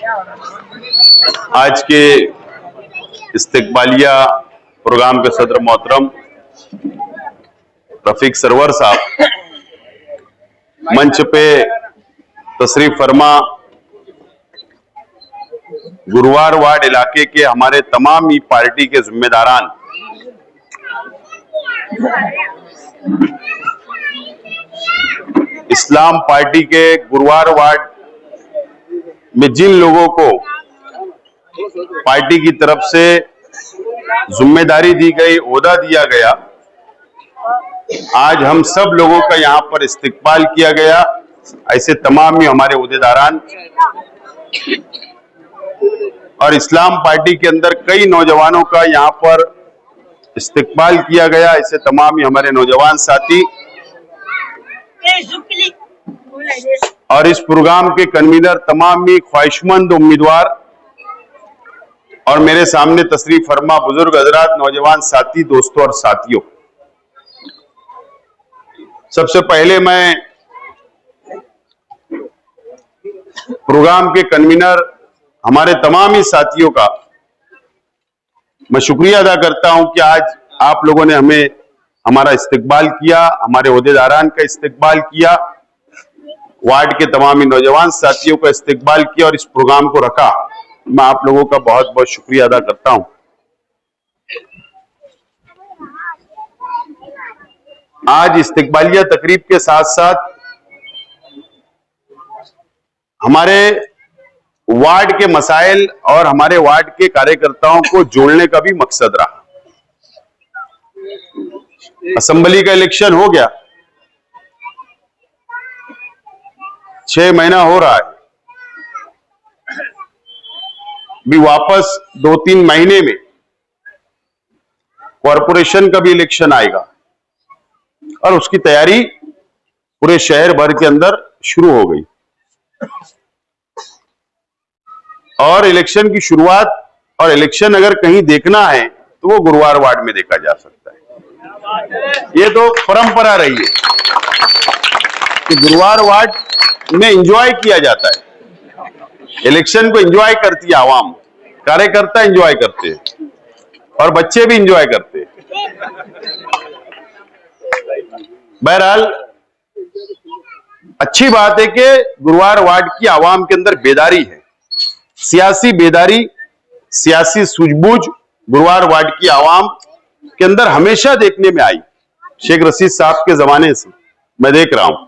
आज के इस्तिकबालिया प्रोग्राम के सदर मोहतरम रफीक सरवर साहब, मंच पे तशरीफ फरमा गुरुवार वार्ड इलाके के हमारे तमाम ही पार्टी के जिम्मेदारान, इस्लाम पार्टी के गुरुवार वार्ड में जिन लोगों को पार्टी की तरफ से जिम्मेदारी दी गई, ओहदा दिया गया, आज हम सब लोगों का यहां पर इस्तिकबाल किया गया। ऐसे तमाम ही हमारे ओहदेदारान और इस्लाम पार्टी के अंदर कई नौजवानों का यहां पर इस्तिकबाल किया गया। ऐसे तमाम ही हमारे नौजवान साथी और इस प्रोग्राम के कन्वीनर, तमाम ही ख्वाहिशमंद उम्मीदवार और मेरे सामने तशरीफ फरमा बुजुर्ग हजरात, नौजवान साथी, दोस्तों और साथियों, सबसे पहले मैं प्रोग्राम के कन्वीनर हमारे तमाम ही साथियों का मैं शुक्रिया अदा करता हूं कि आज आप लोगों ने हमें हमारा इस्तिकबाल किया, हमारे ओहदेदारान का इस्तिकबाल किया, वार्ड के तमाम ही नौजवान साथियों का इस्तिकबाल किया और इस प्रोग्राम को रखा। मैं आप लोगों का बहुत बहुत शुक्रिया अदा करता हूं। आज इस्तिकबालिया तकरीब के साथ साथ हमारे वार्ड के मसाइल और हमारे वार्ड के कार्यकर्ताओं को जोड़ने का भी मकसद रहा। असेंबली का इलेक्शन हो गया, 6 महीना हो रहा है, भी वापस 2-3 महीने में कॉरपोरेशन का भी इलेक्शन आएगा और उसकी तैयारी पूरे शहर भर के अंदर शुरू हो गई। और इलेक्शन की शुरुआत और इलेक्शन अगर कहीं देखना है तो वो गुरुवार वार्ड में देखा जा सकता है। ये तो परंपरा रही है कि गुरुवार वार्ड में एंजॉय किया जाता है, इलेक्शन को एंजॉय करती है आवाम, कार्यकर्ता एंजॉय करते हैं और बच्चे भी एंजॉय करते हैं। बहरहाल अच्छी बात है कि गुरुवार वार्ड की आवाम के अंदर बेदारी है, सियासी बेदारी, सियासी सूझबूझ गुरुवार वार्ड की आवाम के अंदर हमेशा देखने में आई। शेख रशीद साहब के जमाने से मैं देख रहा हूं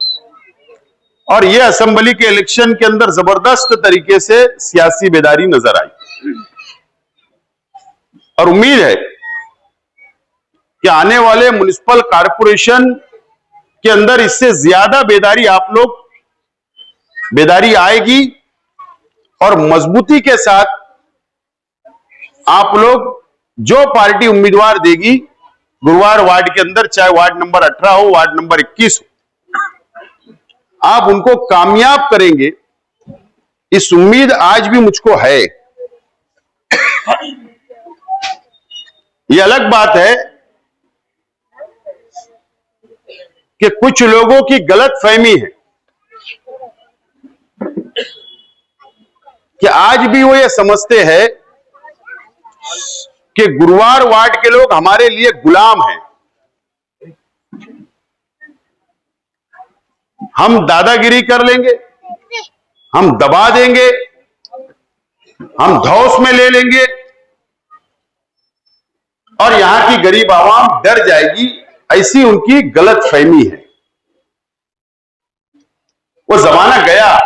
और यह असेंबली के इलेक्शन के अंदर जबरदस्त तरीके से सियासी बेदारी नजर आई और उम्मीद है कि आने वाले म्युनिसिपल कॉरपोरेशन के अंदर इससे ज्यादा बेदारी आएगी और मजबूती के साथ आप लोग जो पार्टी उम्मीदवार देगी गुरुवार वार्ड के अंदर, चाहे वार्ड नंबर 18 हो, वार्ड नंबर 21 हो, आप उनको कामयाब करेंगे, इस उम्मीद आज भी मुझको है। यह अलग बात है कि कुछ लोगों की गलत फहमी है कि आज भी वो ये समझते हैं कि गुरुवार वार्ड के लोग हमारे लिए गुलाम हैं, हम दादागिरी कर लेंगे, हम दबा देंगे, हम धौंस में ले लेंगे और यहां की गरीब आवाम डर जाएगी, ऐसी उनकी गलत फहमी है। वो जमाना गया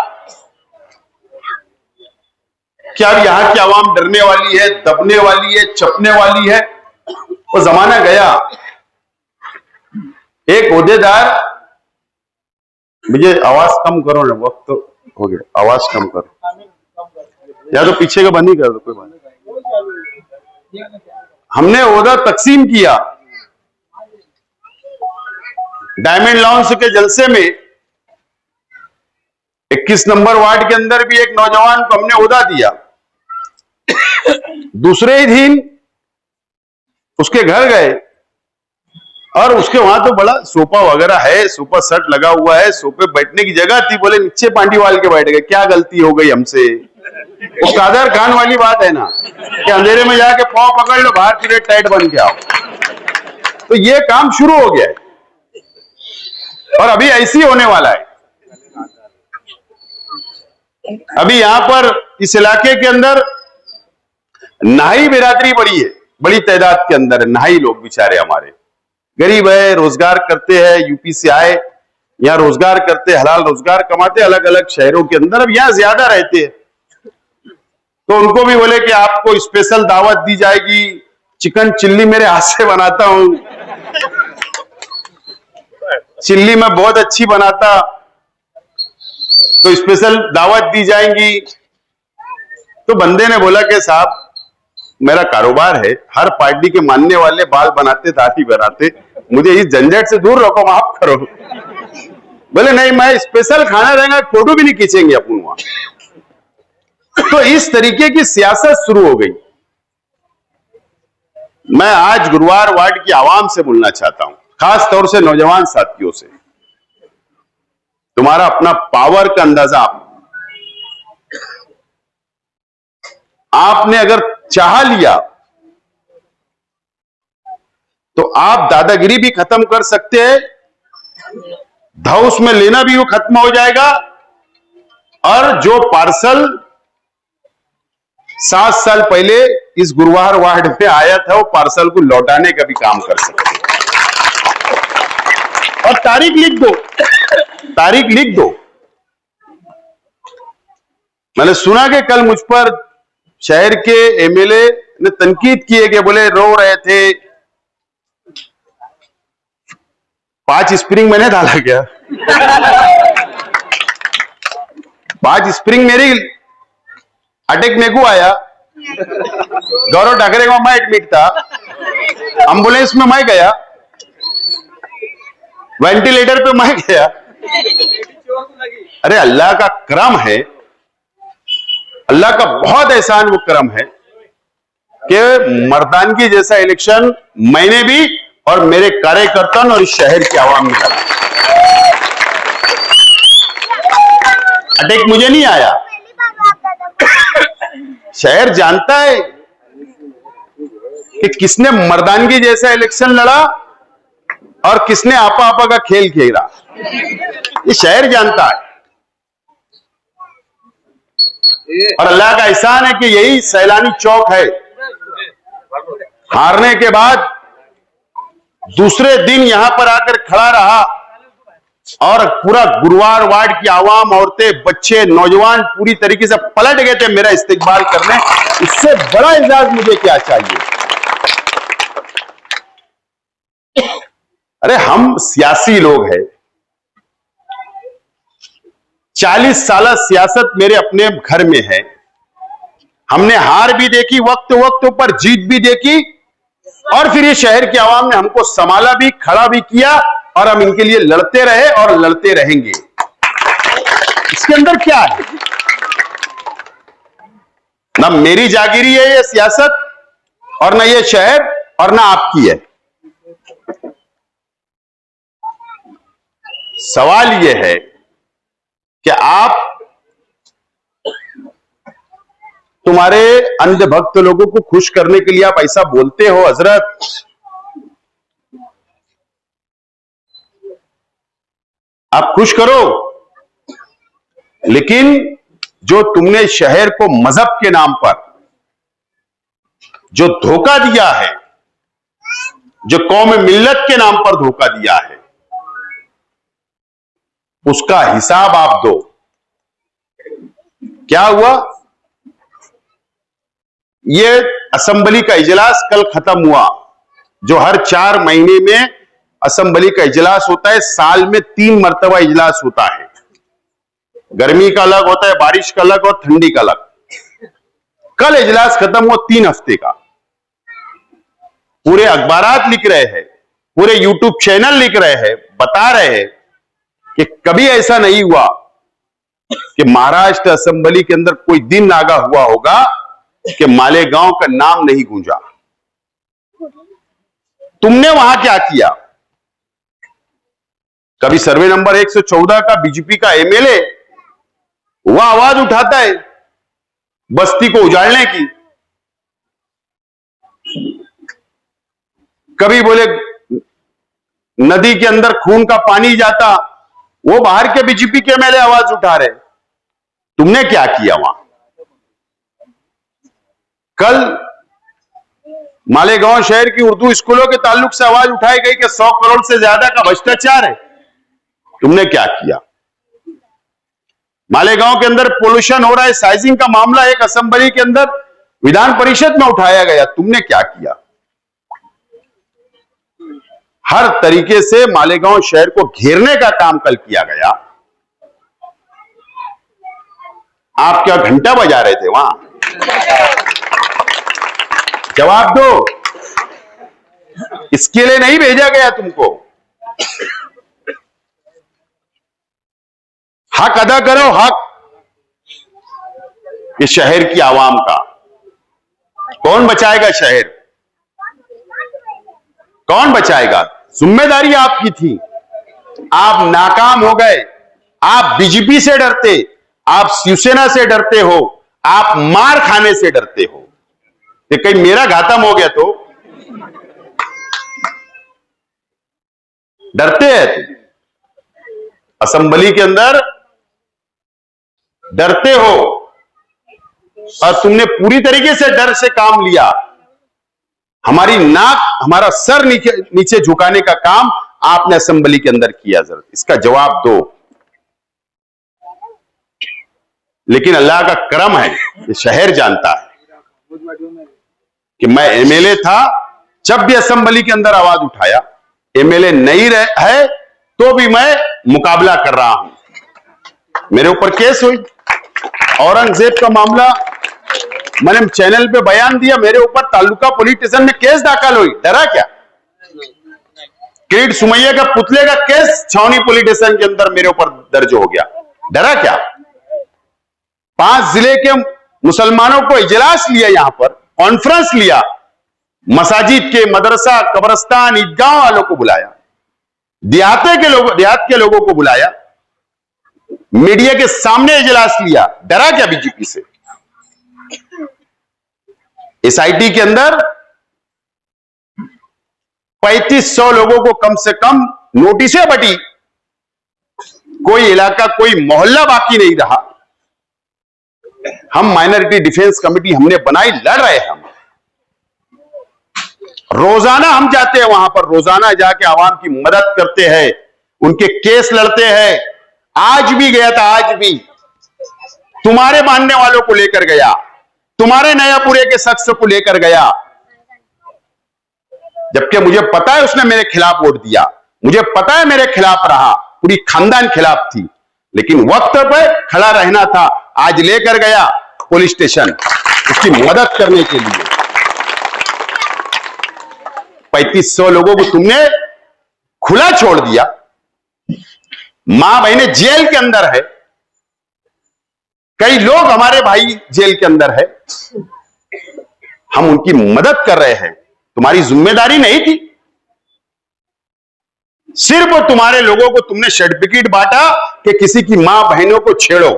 कि अब यहां की आवाम डरने वाली है, दबने वाली है, चपने वाली है, वो जमाना गया। एक ओहदेदार, मुझे आवाज कम करो ना, वक्त तो हो गया, आवाज कम करो या तो पीछे का बंद ही कर दो, कोई बात नहीं। हमने ओहदा तकसीम किया, डायमंड लॉन्स के जलसे में 21 नंबर वार्ड के अंदर भी एक नौजवान को हमने ओहदा दिया। दूसरे ही दिन उसके घर गए और उसके वहां तो बड़ा सोफा वगैरह है, सोफा सेट लगा हुआ है, सोफे बैठने की जगह थी, बोले नीचे पांडी वाल के बैठ गए, क्या गलती हो गई हमसे, वो कादर खान वाली बात है ना कि अंधेरे में जाके पांव पकड़ लो, बाहर फिर टाइट बन के आओ। तो ये काम शुरू हो गया है और अभी ऐसी होने वाला है। अभी यहां पर इस इलाके के अंदर नाई बिरादरी बड़ी है, बड़ी तादाद के अंदर नाई लोग बेचारे हमारे गरीब है, रोजगार करते हैं, यूपी से आए, यहाँ रोजगार करते, हलाल रोजगार कमाते अलग अलग शहरों के अंदर। अब यहाँ ज्यादा रहते हैं तो उनको भी बोले कि आपको स्पेशल दावत दी जाएगी, चिकन चिल्ली मेरे हाथ से बनाता हूं, चिल्ली मैं बहुत अच्छी बनाता, तो स्पेशल दावत दी जाएंगी। तो बंदे ने बोला कि साहब मेरा कारोबार है, हर पार्टी के मानने वाले बाल बनाते, दाढ़ी बनाते, मुझे इस झंझट से दूर रखो, माफ करो। बोले नहीं, मैं स्पेशल खाना रहेगा, फोटो भी नहीं खींचेंगे अपन वहां। तो इस तरीके की सियासत शुरू हो गई। मैं आज गुरुवार वार्ड की आवाम से बोलना चाहता हूं, खास तौर से नौजवान साथियों से, तुम्हारा अपना पावर का अंदाजा आपने अगर चाह लिया तो आप दादागिरी भी खत्म कर सकते हैं, धौस में लेना भी वो खत्म हो जाएगा, और जो पार्सल 7 साल पहले इस गुरुवार वार्ड में आया था वो पार्सल को लौटाने का भी काम कर सकते हैं। और तारीख लिख दो, तारीख लिख दो। मैंने सुना कि कल मुझ पर शहर के एमएलए ने तनकीद की है कि बोले रो रहे थे, 5 स्प्रिंग मैंने डाला क्या? 5 स्प्रिंग मेरी अटैक मेरे को आया, गौरव ठाकरे का मैं एडमिट था, एम्बुलेंस में मैं गया, वेंटिलेटर पे मैं गया। अरे अल्लाह का करम है, अल्लाह का बहुत एहसान वो करम है कि मर्दानगी जैसा इलेक्शन मैंने भी और मेरे कार्यकर्ताओं और इस शहर की आवाम ने लड़ा। अटैक मुझे नहीं आया, शहर जानता है कि किसने मर्दानगी जैसा इलेक्शन लड़ा और किसने आपा आपा का खेल खेला, ये शहर जानता है। और अल्लाह का एहसान है कि यही सैलानी चौक है। हारने के बाद दूसरे दिन यहां पर आकर खड़ा रहा और पूरा गुरुवार वार्ड की आवाम, औरतें, बच्चे, नौजवान पूरी तरीके से पलट गए थे मेरा इस्तेकबाल करने। इससे बड़ा एजाज मुझे क्या चाहिए? अरे हम सियासी लोग हैं, 40 साल सियासत मेरे अपने घर में है। हमने हार भी देखी, वक्त वक्त पर जीत भी देखी, और फिर ये शहर की आवाम ने हमको संभाला भी, खड़ा भी किया, और हम इनके लिए लड़ते रहे और लड़ते रहेंगे। इसके अंदर क्या है? ना मेरी जागीरी है ये सियासत, और ना ये शहर, और ना आपकी है। सवाल यह है कि आप तुम्हारे अंधभक्त लोगों को खुश करने के लिए आप ऐसा बोलते हो, हजरत, आप खुश करो, लेकिन जो तुमने शहर को मजहब के नाम पर जो धोखा दिया है, जो कौम मिल्लत के नाम पर धोखा दिया है, उसका हिसाब आप दो। क्या हुआ? ये असेंबली का इजलास कल खत्म हुआ, जो हर 4 महीने में असेंबली का इजलास होता है, साल में 3 मरतबा इजलास होता है। गर्मी का अलग होता है, बारिश का अलग और ठंडी का अलग। कल इजलास खत्म हुआ 3 हफ्ते का। पूरे अखबारात लिख रहे हैं, पूरे यूट्यूब चैनल लिख रहे हैं, बता रहे हैं कि कभी ऐसा नहीं हुआ कि महाराष्ट्र असेंबली के अंदर कोई दिन आगा हुआ होगा कि मालेगांव का नाम नहीं गूंजा। तुमने वहां क्या किया? कभी सर्वे नंबर 114 का बीजेपी का एमएलए वह आवाज उठाता है बस्ती को उजाड़ने की। कभी बोले नदी के अंदर खून का पानी जाता, वो बाहर के बीजेपी के एमएलए आवाज उठा रहे। तुमने क्या किया वहां? कल मालेगांव शहर की उर्दू स्कूलों के ताल्लुक से आवाज उठाई गई कि 100 करोड़ से ज्यादा का भ्रष्टाचार है। तुमने क्या किया? मालेगांव के अंदर पोल्यूशन हो रहा है, साइजिंग का मामला एक असेंबली के अंदर विधान परिषद में उठाया गया। तुमने क्या किया? हर तरीके से मालेगांव शहर को घेरने का काम कल किया गया। आप क्या घंटा बजा रहे थे वहां? जवाब दो। इसके लिए नहीं भेजा गया तुमको। हक अदा करो, हक इस शहर की आवाम का। कौन बचाएगा शहर? कौन बचाएगा? जिम्मेदारी आपकी थी, आप नाकाम हो गए। आप बीजेपी से डरते, आप शिवसेना से डरते हो, आप मार खाने से डरते हो कि कहीं मेरा घातम हो गया तो डरते हैं तुम। असेंबली के अंदर डरते हो और तुमने पूरी तरीके से डर से काम लिया। हमारी नाक, हमारा सर नीचे झुकाने का काम आपने असेंबली के अंदर किया। जरा इसका जवाब दो। लेकिन अल्लाह का करम है, ये शहर जानता है कि मैं एमएलए था, जब भी असेंबली के अंदर आवाज उठाया। एमएलए नहीं है तो भी मैं मुकाबला कर रहा हूं। मेरे ऊपर केस हुई, औरंगजेब का मामला मैंने चैनल पे बयान दिया, मेरे ऊपर तालुका पुलिस स्टेशन में केस दाखिल हुई। डरा क्या? किरीट सुमैया का पुतले का केस छावनी पुलिस स्टेशन के अंदर मेरे ऊपर दर्ज हो गया। डरा क्या? 5 जिले के मुसलमानों को इजलास लिया, यहां पर कॉन्फ्रेंस लिया, मसाजिद के, मदरसा, कब्रिस्तान, ईदगाह वालों को बुलाया, देहात के लोगों को बुलाया, मीडिया के सामने इजलास लिया। डरा क्या बीजेपी से? एसआईटी के अंदर 3500 लोगों को कम से कम नोटिसें बटी। कोई इलाका, कोई मोहल्ला बाकी नहीं रहा। हम माइनॉरिटी डिफेंस कमेटी हमने बनाई, लड़ रहे हैं हम। रोजाना हम जाते हैं वहां पर, रोजाना जाके आवाम की मदद करते हैं, उनके केस लड़ते हैं। आज भी गया था, आज भी तुम्हारे मानने वालों को लेकर गया, तुम्हारे नयापुरे के शख्स को लेकर गया, जबकि मुझे पता है उसने मेरे खिलाफ वोट दिया, मुझे पता है मेरे खिलाफ रहा, पूरी खानदान खिलाफ थी, लेकिन वक्त पे खड़ा रहना था। आज लेकर गया पुलिस स्टेशन उसकी मदद करने के लिए। 3500 लोगों को तुमने खुला छोड़ दिया। मां बहनें जेल के अंदर है, कई लोग हमारे भाई जेल के अंदर है, हम उनकी मदद कर रहे हैं। तुम्हारी जिम्मेदारी नहीं थी? सिर्फ तुम्हारे लोगों को तुमने सर्टिफिकेट बांटा कि किसी की मां बहनों को छेड़ो,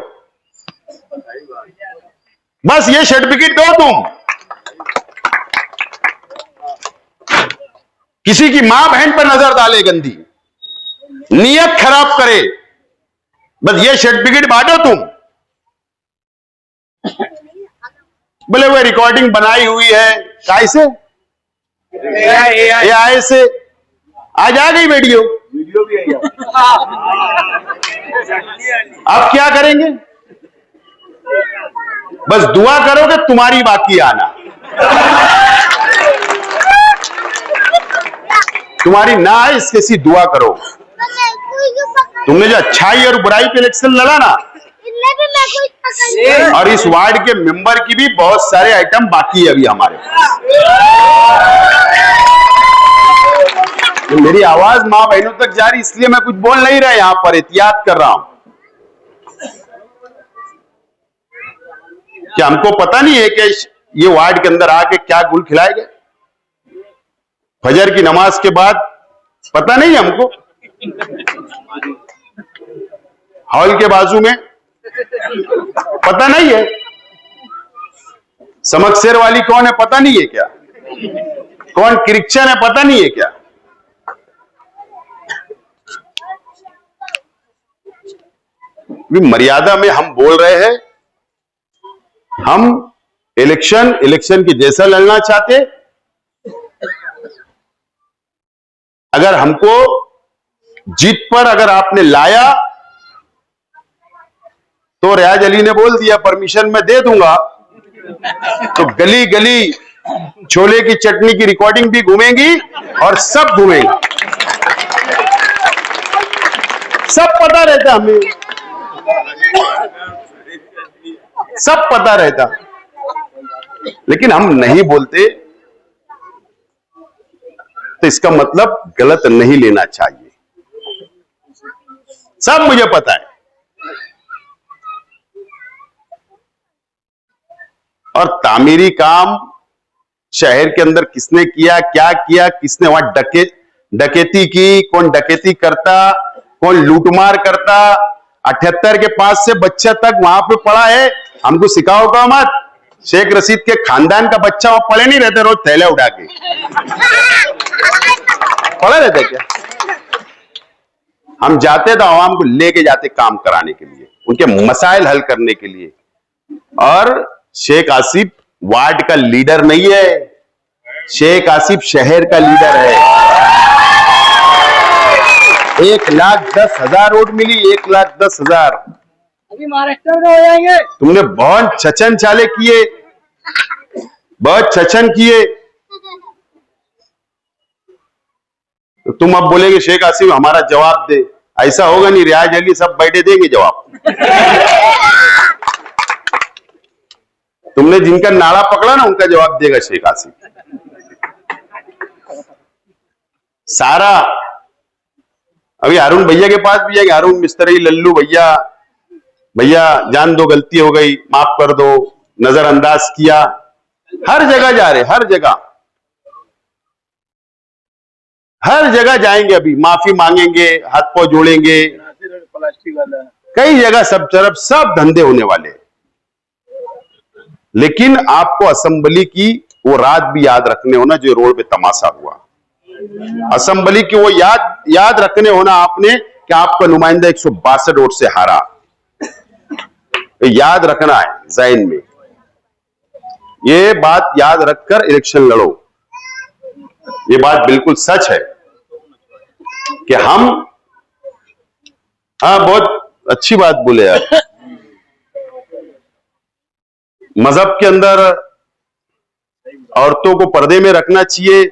बस ये सर्टिफिकेट दो तुम। किसी की मां बहन पर नजर डाले, गंदी नियत खराब करे, बस ये सर्टिफिकेट बांटो तुम। बोले वो रिकॉर्डिंग बनाई हुई है, कैसे? एआई से आज आ गई वीडियो भी आई। अब क्या करेंगे? बस दुआ करो कि तुम्हारी बाकी आना, तुम्हारी ना आए इसके सी दुआ करो। तुमने जो अच्छाई और बुराई पे इलेक्शन लड़ा ना, और इस वार्ड के मेंबर की भी बहुत सारे आइटम बाकी है अभी हमारे पास। तो मेरी आवाज मां बहनों तक जा रही, इसलिए मैं कुछ बोल नहीं रहा, यहां पर एहतियात कर रहा हूं। क्या हमको पता नहीं है कि ये वार्ड के अंदर आके क्या गुल खिलाए गए? फजर की नमाज के बाद पता नहीं हमको, हॉल के बाजू में पता नहीं है। समकसेर वाली कौन है पता नहीं है क्या? कौन क्रिश्चियन है पता नहीं है क्या? मर्यादा में हम बोल रहे हैं। हम इलेक्शन की जैसा लड़ना चाहते। अगर हमको जीत पर अगर आपने लाया तो रियाज अली ने बोल दिया परमिशन मैं दे दूंगा, तो गली गली छोले की चटनी की रिकॉर्डिंग भी घूमेंगी और सब घूमेगा। सब पता रहता हमें, सब पता रहता, लेकिन हम नहीं बोलते तो इसका मतलब गलत नहीं लेना चाहिए। सब मुझे पता है। और तामीरी काम शहर के अंदर किसने किया, क्या किया, किसने वहां डकैती की, कौन डकैती करता, कौन लूटमार करता, 78 के पास से बच्चा तक वहां पे पड़ा है। हमको सिखाओगा मत। शेख रशीद के खानदान का बच्चा वहां पड़े नहीं रहते, रोज थैले उठा के पड़ा रहता क्या? हम जाते तो आवाम को लेके जाते काम कराने के लिए, उनके मसाइल हल करने के लिए। और शेख आसिफ वार्ड का लीडर नहीं है, शेख आसिफ शहर का लीडर है। 1,10,000 वोट मिली, 1,10,000। अभी महाराष्ट्र में हो जाएंगे। तुमने बहुत छचन चाले किए, बहुत छचन किए, तो तुम अब बोलेगे शेख आसिफ हमारा जवाब दे। ऐसा होगा नहीं, रियाज अली सब बैठे देंगे जवाब। तुमने जिनका नाड़ा पकड़ा ना उनका जवाब देगा शेख आसिफ। सारा अभी अरुण भैया के पास भी जाएंगे, अरुण मिस्त्री, लल्लू भैया, भैया जान दो गलती हो गई, माफ कर दो, नजरअंदाज किया। हर जगह जा रहे, हर जगह, हर जगह जाएंगे। अभी माफी मांगेंगे, हाथ पांव जोड़ेंगे, कई जगह सब तरफ सब धंधे होने वाले। लेकिन आपको असेंबली की वो रात भी याद रखने होना जो रोड पे तमाशा हुआ। असेंबली की वो याद रखने होना आपने कि आपका नुमाइंदा 162 वोट से हारा। याद रखना है ज़हन में, ये बात याद रखकर इलेक्शन लड़ो। ये बात बिल्कुल सच है कि हम, हाँ बहुत अच्छी बात बोले यार। मजहब के अंदर औरतों को पर्दे में रखना चाहिए।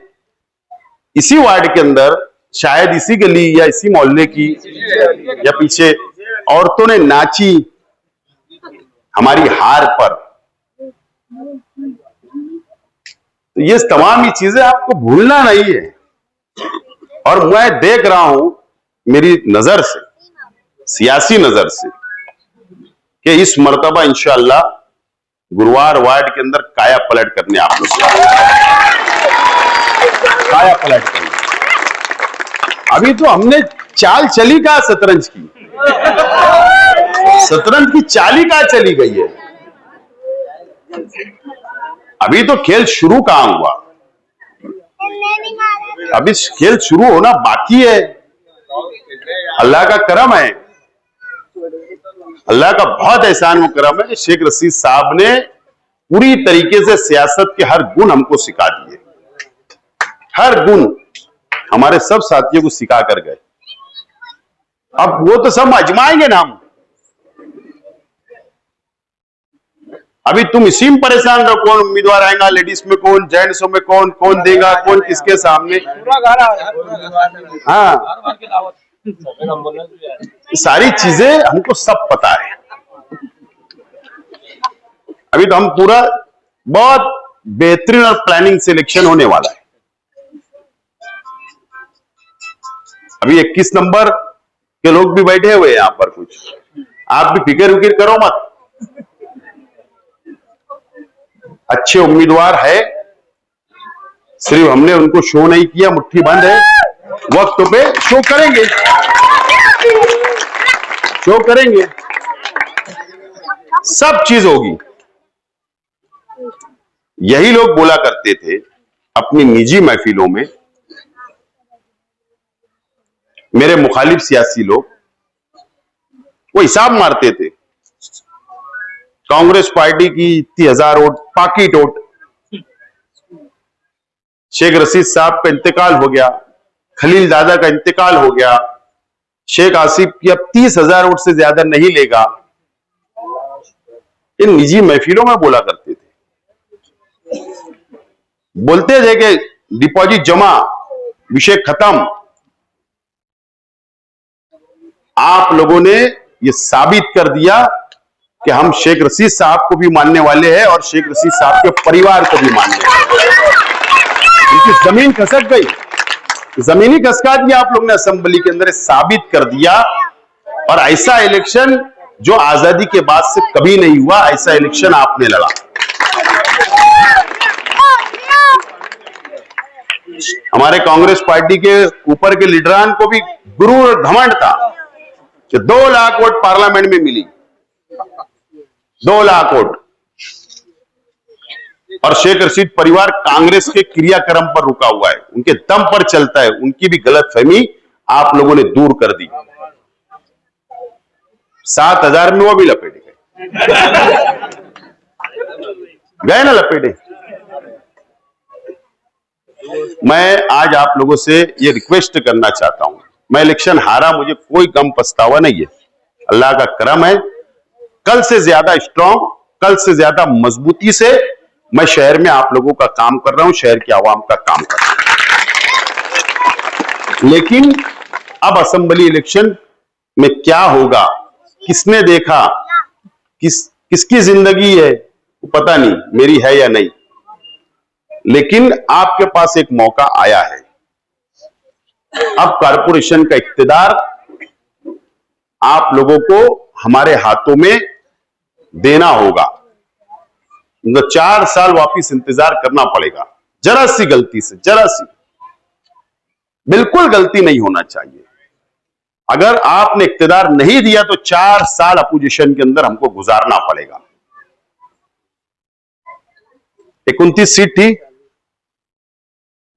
इसी वार्ड के अंदर शायद इसी गली या इसी मोहल्ले की या पीछे औरतों ने नाची हमारी हार पर। तो ये तमाम ही चीजें आपको भूलना नहीं है। और मैं देख रहा हूं मेरी नजर से, सियासी नजर से, कि इस मर्तबा इंशाअल्लाह गुरुवार वार्ड के अंदर काया पलट करने आप लोग, काया पलट करने। अभी तो हमने चाल चली कहां शतरंज की, शतरंज की चाली कहां चली गई है। अभी तो खेल शुरू कहां हुआ, अभी खेल शुरू होना बाकी है। अल्लाह का करम है, अल्लाह का बहुत एहसान व करम है कि शेख रशीद साहब ने पूरी तरीके से सियासत के हर गुण हमको सिखा दिए। हर गुण हमारे सब साथियों को सिखा कर गए। अब वो तो सब आजमाएंगे ना हम। अभी तुम इसी में परेशान रहो कौन उम्मीदवार आएगा, लेडीज में कौन, जेंट्स में कौन, कौन देगा, कौन किसके सामने। हाँ, सारी चीजें हमको सब पता है। अभी तो हम पूरा बहुत बेहतरीन और प्लानिंग से इलेक्शन होने वाला है। अभी 21 नंबर के लोग भी बैठे हुए हैं यहां पर, कुछ आप भी फिक्र विक्र करो मत। अच्छे उम्मीदवार है, सिर्फ हमने उनको शो नहीं किया, मुट्ठी बंद है। वक्त पे शो करेंगे, शो करेंगे, सब चीज होगी। यही लोग बोला करते थे अपनी निजी महफिलों में, मेरे मुखालिफ सियासी लोग, वो हिसाब मारते थे, कांग्रेस पार्टी की इतनी हजार vote, pocket vote, Sheikh Rashid साहब का इंतकाल हो गया, खलील दादा का इंतकाल हो गया, शेख आसिफ की अब 30,000 वोट से ज्यादा नहीं लेगा। इन निजी महफिलों में बोला करते थे, बोलते थे कि डिपॉजिट जमा, विषय खत्म। आप लोगों ने यह साबित कर दिया कि हम शेख रशीद साहब को भी मानने वाले हैं और शेख रशीद साहब के परिवार को भी मानने वाले हैं। उनकी जमीन खसक गई, जमीनी खसका दिया आप लोग ने असेंबली के अंदर, साबित कर दिया। और ऐसा इलेक्शन जो आजादी के बाद से कभी नहीं हुआ, ऐसा इलेक्शन आपने लड़ा। हमारे कांग्रेस पार्टी के ऊपर के लीडरान को भी गुरूर और घमंड था कि 2 लाख वोट पार्लियामेंट में मिली, 2 लाख वोट। और शेख रशीद परिवार कांग्रेस के क्रियाक्रम पर रुका हुआ है, उनके दम पर चलता है। उनकी भी गलतफहमी आप लोगों ने दूर कर दी। 7,000 में वो भी लपेटे गए ना, लपेटे। मैं आज आप लोगों से ये रिक्वेस्ट करना चाहता हूं, मैं इलेक्शन हारा, मुझे कोई गम पछतावा नहीं है, अल्लाह का करम है। कल से ज्यादा स्ट्रांग, कल से ज्यादा मजबूती से मैं शहर में आप लोगों का काम कर रहा हूं, शहर की आवाम का काम कर रहा हूं। लेकिन अब असेंबली इलेक्शन में क्या होगा, किसने देखा, किसकी जिंदगी है वो पता नहीं, मेरी है या नहीं। लेकिन आपके पास एक मौका आया है। अब कारपोरेशन का इख्तियार आप लोगों को हमारे हाथों में देना होगा। 4 साल वापिस इंतजार करना पड़ेगा, जरा सी गलती से, जरा सी, बिल्कुल गलती नहीं होना चाहिए। अगर आपने इख्तियार नहीं दिया तो 4 साल अपोजिशन के अंदर हमको गुजारना पड़ेगा। 29 सीट थी,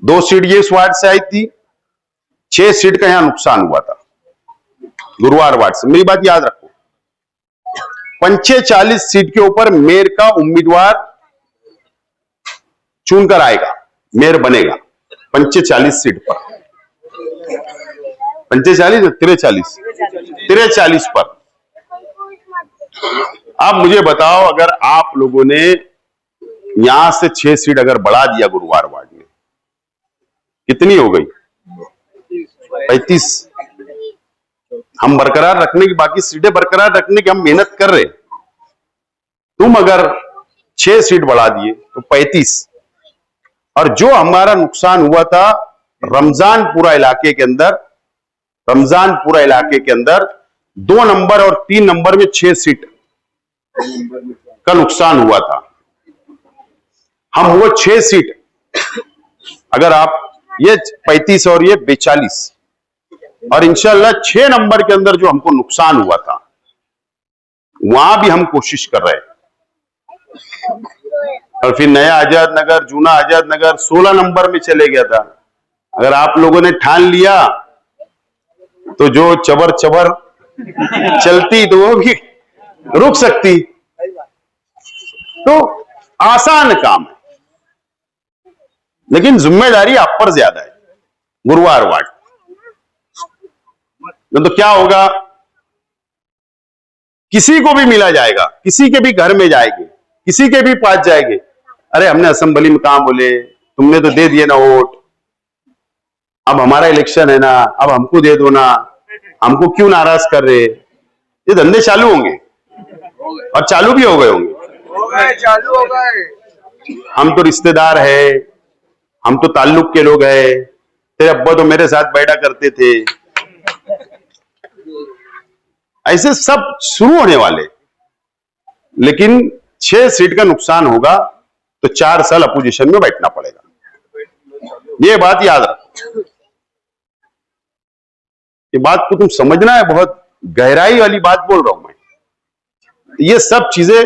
2 सीट ये इस वार्ड से आई थी, 6 सीट का यहां नुकसान हुआ था गुरुवार वार्ड से। मेरी बात याद रखो, 45 सीट के ऊपर मेयर का उम्मीदवार चुनकर आएगा, मेयर बनेगा 45 सीट पर, 45 43 पर। आप मुझे बताओ, अगर आप लोगों ने यहां से 6 सीट अगर बढ़ा दिया गुरुवार वार्ड में, कितनी हो गई? 35। हम बरकरार रखने की, बाकी सीटें बरकरार रखने की हम मेहनत कर रहे। तुम अगर 6 सीट बढ़ा दिए तो 35। और जो हमारा नुकसान हुआ था रमजानपुरा इलाके के अंदर, रमजानपुरा इलाके के अंदर 2 नंबर और 3 नंबर में 6 सीट का नुकसान हुआ था। हम वो 6 सीट, अगर आप ये 35 और ये 42, और इंशाल्लाह 6 नंबर के अंदर जो हमको नुकसान हुआ था वहां भी हम कोशिश कर रहे हैं। और फिर नया आजाद नगर, जूना आजाद नगर 16 नंबर में चले गया था। अगर आप लोगों ने ठान लिया तो जो चबर चबर चलती तो वो भी रुक सकती। तो आसान काम है, लेकिन जिम्मेदारी आप पर ज्यादा है। गुरुवार वार्ड तो क्या होगा, किसी को भी मिला जाएगा, किसी के भी घर में जाएंगे, किसी के भी पास जाएंगे, अरे हमने असेंबली में कहां बोले, तुमने तो दे दिए ना वोट, अब हमारा इलेक्शन है ना, अब हमको दे दो ना, हमको क्यों नाराज कर रहे। ये धंधे चालू होंगे और चालू भी हो गए होंगे। चालू हो गए। हम तो रिश्तेदार है, हम तो ताल्लुक के लोग हैं, तेरे अब्बा तो मेरे साथ बैठा करते थे, ऐसे सब शुरू होने वाले। लेकिन 6 सीट का नुकसान होगा तो 4 साल अपोजिशन में बैठना पड़ेगा। ये बात याद रखो, ये बात को तुम समझना है, बहुत गहराई वाली बात बोल रहा हूं मैं। ये सब चीजें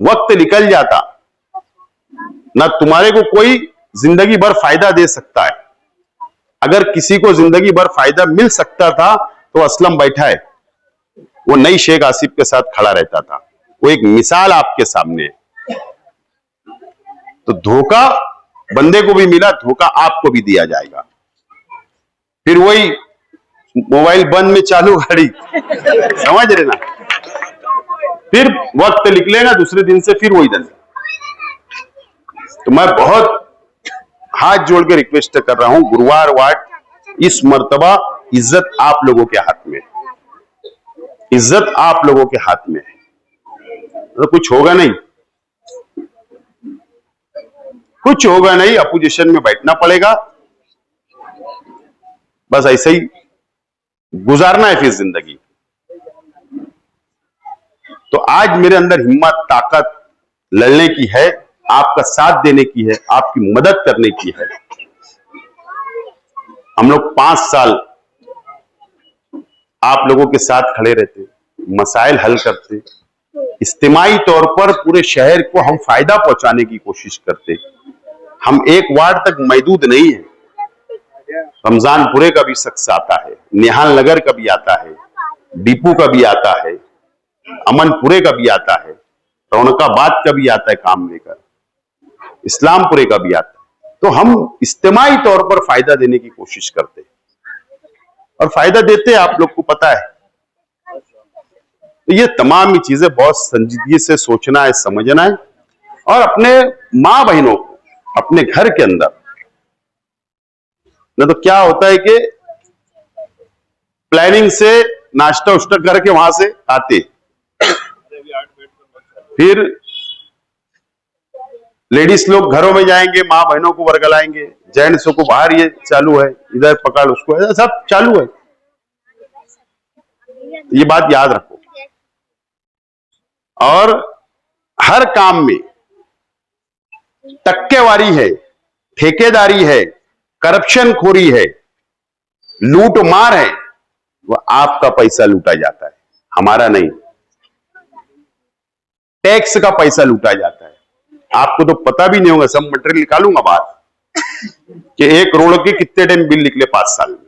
वक्त निकल जाता, ना तुम्हारे को कोई जिंदगी भर फायदा दे सकता है। अगर किसी को जिंदगी भर फायदा मिल सकता था तो असलम बैठा है, वो नई शेख आसिफ के साथ खड़ा रहता था। वो एक मिसाल आपके सामने है। तो धोखा बंदे को भी मिला, धोखा आपको भी दिया जाएगा। फिर वही मोबाइल बंद में चालू गाड़ी, समझ रहे ना, फिर वक्त निकलेगा दूसरे दिन से फिर वही धंधा। तो मैं बहुत हाथ जोड़ के रिक्वेस्ट कर रहा हूं, गुरुवार वार्ड इस मर्तबा इज्जत आप लोगों के हाथ में, इज्जत आप लोगों के हाथ में है। तो कुछ होगा नहीं, कुछ होगा नहीं, अपोजिशन में बैठना पड़ेगा, बस ऐसे ही गुजारना है फिर जिंदगी। तो आज मेरे अंदर हिम्मत, ताकत लड़ने की है, आपका साथ देने की है, आपकी मदद करने की है। हम लोग 5 साल आप लोगों के साथ खड़े रहते, मसाइल हल करते, इज्तिमाई तौर पर पूरे शहर को हम फायदा पहुंचाने की कोशिश करते। हम एक वार्ड तक महदूद नहीं है, रमजानपुरे का भी शख्स आता है, निहाल नगर का भी आता है, डीपू का भी आता है, अमनपुरे का भी आता है, रौनकाबाद का भी आता है काम लेकर, इस्लामपुरे का भी आता है। तो हम इज्तिमाई तौर पर फायदा देने की कोशिश करते और फायदा देते, आप लोग को पता है। तो ये तमाम ही चीजें बहुत संजीदगी से सोचना है, समझना है, और अपने मां बहनों को अपने घर के अंदर, न तो क्या होता है कि प्लानिंग से नाश्ता उश्ता करके वहां से आते, फिर लेडीज लोग घरों में जाएंगे, मां बहनों को वर्गलाएंगे, जेंट्सों को बाहर ये चालू है, इधर पकड़ उसको, सब चालू है। ये बात याद रखो। और हर काम में टक्केवारी है, ठेकेदारी है, करप्शन खोरी है, लूट मार है, वो आपका पैसा लूटा जाता है, हमारा नहीं। टैक्स का पैसा लूटा जाता है। आपको तो पता भी नहीं होगा, सब मटेरियल निकालूंगा बात कि 1 करोड़ के कितने टाइम बिल निकले 5 साल में,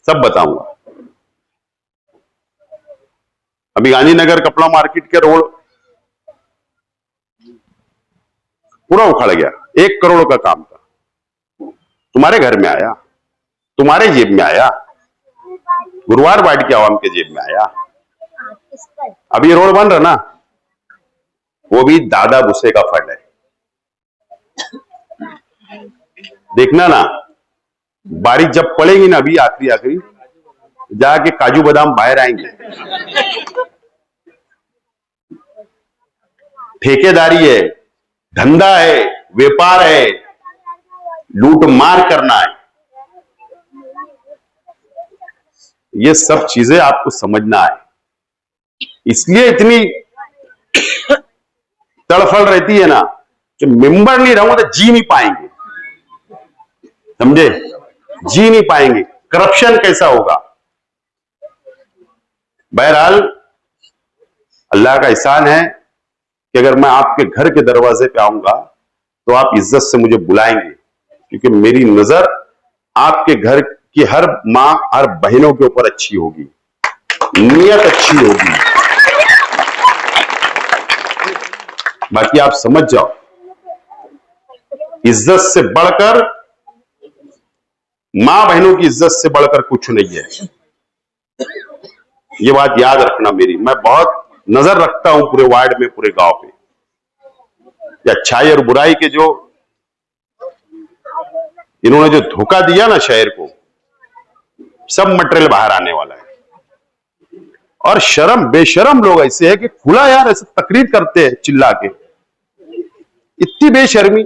सब बताऊंगा। अभी गांधीनगर कपड़ा मार्केट के रोड पूरा उखड़ गया, 1 करोड़ का काम था, तुम्हारे घर में आया, तुम्हारे जेब में आया, गुरुवार वार्ड के आवाम के जेब में आया। अभी रोड बन रहा ना, वो भी दादा भूसे का फंड है, देखना ना, बारिश जब पड़ेगी ना, अभी आखिरी जाके काजू बादाम बाहर आएंगे। ठेकेदारी है, धंधा है, व्यापार है, लूट मार करना है, ये सब चीजें आपको समझना है। इसलिए इतनी तड़फड़ रहती है ना कि मेंबर नहीं रहूंगा तो जी नहीं पाएंगे, समझे, जी नहीं पाएंगे। करप्शन कैसा होगा। बहरहाल अल्लाह का एहसान है कि अगर मैं आपके घर के दरवाजे पे आऊंगा तो आप इज्जत से मुझे बुलाएंगे, क्योंकि मेरी नजर आपके घर की हर मां, हर बहनों के ऊपर अच्छी होगी, नीयत अच्छी होगी। बाकी आप समझ जाओ, इज्जत से बढ़कर, मां बहनों की इज्जत से बढ़कर कुछ नहीं है। ये बात याद रखना मेरी। मैं बहुत नजर रखता हूं पूरे वार्ड में, पूरे गांव पे, या अच्छाई और बुराई के जो इन्होंने जो धोखा दिया ना शहर को, सब मटेरियल बाहर आने वाला है। और शर्म, बेशरम लोग ऐसे हैं कि खुला यार ऐसे तकरीर करते हैं चिल्ला के, इतनी बेशर्मी।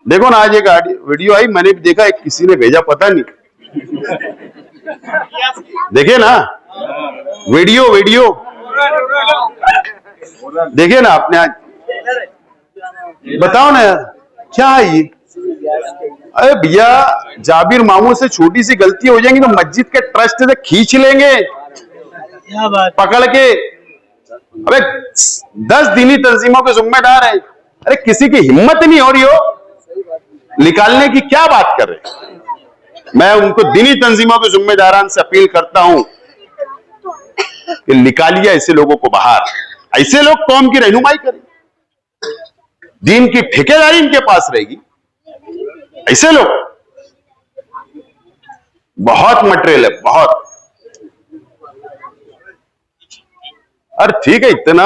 देखो ना, आज एक वीडियो आई, मैंने भी देखा, एक किसी ने भेजा, पता नहीं, देखे ना वीडियो देखे ना आपने, आज बताओ ना यार क्या है ये। अरे भैया, जाबिर मामू से छोटी सी गलती हो जाएंगी तो मस्जिद के ट्रस्ट से खींच लेंगे पकड़ के। अबे 10 दीनी तंजीमों के जिम्मेदार हैं। अरे किसी की हिम्मत नहीं हो रही हो निकालने की, क्या बात कर रहे हैं। मैं उनको दीनी तंजीमों के जिम्मेदारान से अपील करता हूं कि निकालिए ऐसे लोगों को बाहर। ऐसे लोग कौम की रहनुमाई करें, दीन की ठेकेदारी इनके पास रहेगी। ऐसे लोग, बहुत मटेरियल है, बहुत। और ठीक है, इतना